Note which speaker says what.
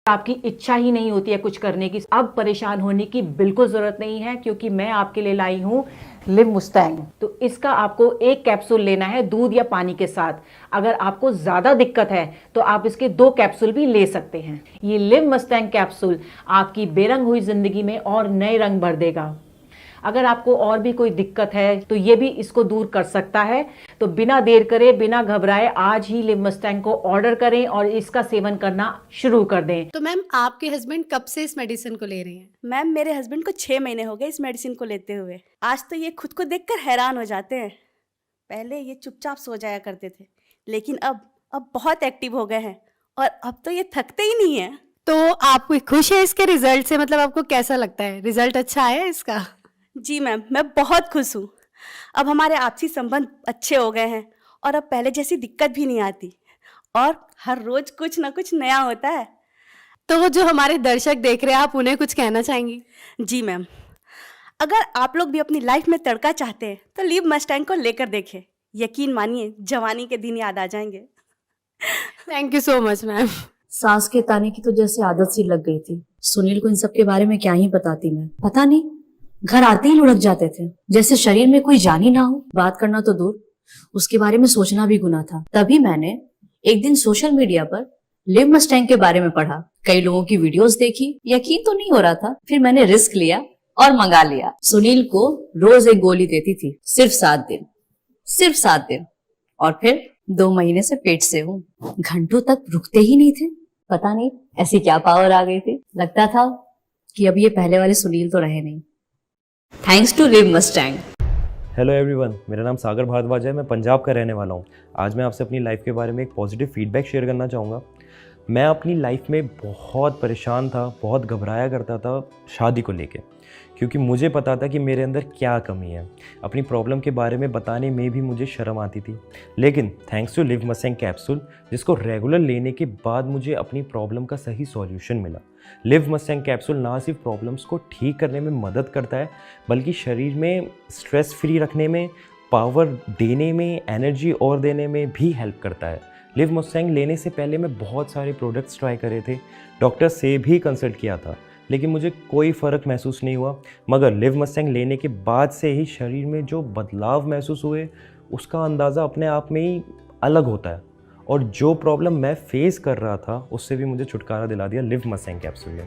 Speaker 1: आपकी इच्छा ही नहीं होती है कुछ करने की, अब परेशान होने की बिल्कुल जरूरत नहीं है, क्योंकि मैं आपके लिए लाई हूं लिव मुस्टैंग। तो इसका आपको एक कैप्सूल लेना है दूध या पानी के साथ। अगर आपको ज्यादा दिक्कत है तो आप इसके 2 कैप्सूल भी ले सकते हैं। ये लिव मुस्टैंग कैप्सूल आपकी बेरंग हुई जिंदगी में और नए रंग भर देगा। अगर आपको और भी कोई दिक्कत है तो ये भी इसको दूर कर सकता है। तो बिना देर करे, बिना घबराए, आज ही लिव मस्टैंग को ऑर्डर करें और इसका सेवन करना शुरू कर दें।
Speaker 2: तो मैम, आपके हस्बैंड कब से इस मेडिसिन को ले रहे हैं?
Speaker 3: मैम, मेरे हस्बैंड को 6 महीने हो गए इस मेडिसिन को लेते हुए। आज तो ये खुद को देखकर हैरान हो जाते हैं। पहले ये चुपचाप सो जाया करते थे, लेकिन अब बहुत एक्टिव हो गए हैं और अब तो ये थकते ही नहीं है।
Speaker 2: तो आप खुश है इसके रिजल्ट से? मतलब आपको कैसा लगता है, रिजल्ट अच्छा आया इसका?
Speaker 3: जी मैम, मैं बहुत खुश हूँ। अब हमारे आपसी संबंध अच्छे हो गए हैं और अब पहले जैसी दिक्कत भी नहीं आती और हर रोज कुछ ना कुछ नया होता है।
Speaker 2: तो जो हमारे दर्शक देख रहे हैं, आप उन्हें कुछ कहना चाहेंगी?
Speaker 3: जी मैम, अगर आप लोग भी अपनी लाइफ में तड़का चाहते हैं तो लिव मस्टैंग को लेकर देखें। यकीन मानिए, जवानी के दिन याद आ जाएंगे।
Speaker 2: Thank you so much ma'am.
Speaker 4: सांस के ताने की तो जैसे आदत सी लग गई थी। सुनील को इन सब के बारे में क्या ही बताती मैं। पता नहीं, घर आते ही लुढ़क जाते थे, जैसे शरीर में कोई जान ही ना हो। बात करना तो दूर, उसके बारे में सोचना भी गुनाह था। तभी मैंने एक दिन सोशल मीडिया पर लिव मस्टैंग के बारे में पढ़ा, कई लोगों की वीडियोस देखी, यकीन तो नहीं हो रहा था। फिर मैंने रिस्क लिया और मंगा लिया। सुनील को रोज एक गोली देती थी, सिर्फ 7 दिन, और फिर 2 महीने से पेट से हूँ। घंटों तक रुकते ही नहीं थे। पता नहीं ऐसी क्या पावर आ गई थी। लगता था कि अब ये पहले वाले सुनील तो रहे नहीं। Thanks to Liv Mustang.
Speaker 5: Hello everyone, मेरा नाम सागर भारद्वाज है। मैं पंजाब का रहने वाला हूँ। आज मैं आपसे अपनी लाइफ के बारे में एक पॉजिटिव फीडबैक शेयर करना चाहूँगा। मैं अपनी लाइफ में बहुत परेशान था, बहुत घबराया करता था शादी को लेके, क्योंकि मुझे पता था कि मेरे अंदर क्या कमी है। अपनी प्रॉब्लम के बारे में बताने में भी मुझे शर्म आती थी। लेकिन thanks to Liv Mustang capsule, जिसको रेगुलर लेने के बाद मुझे अपनी प्रॉब्लम का सही सॉल्यूशन मिला। लिव मस्टैंग कैप्सूल ना सिर्फ प्रॉब्लम्स को ठीक करने में मदद करता है, बल्कि शरीर में स्ट्रेस फ्री रखने में, पावर देने में, एनर्जी और देने में भी हेल्प करता है। लिव मस्टैंग लेने से पहले मैं बहुत सारे प्रोडक्ट्स ट्राई करे थे, डॉक्टर से भी कंसल्ट किया था, लेकिन मुझे कोई फ़र्क महसूस नहीं हुआ। मगर लिव मस्टैंग लेने के बाद से ही शरीर में जो बदलाव महसूस हुए, उसका अंदाज़ा अपने आप में ही अलग होता है। और जो प्रॉब्लम मैं फेस कर रहा था, उससे भी मुझे छुटकारा दिला दिया लिव मस्टैंग कैप्सूल ने।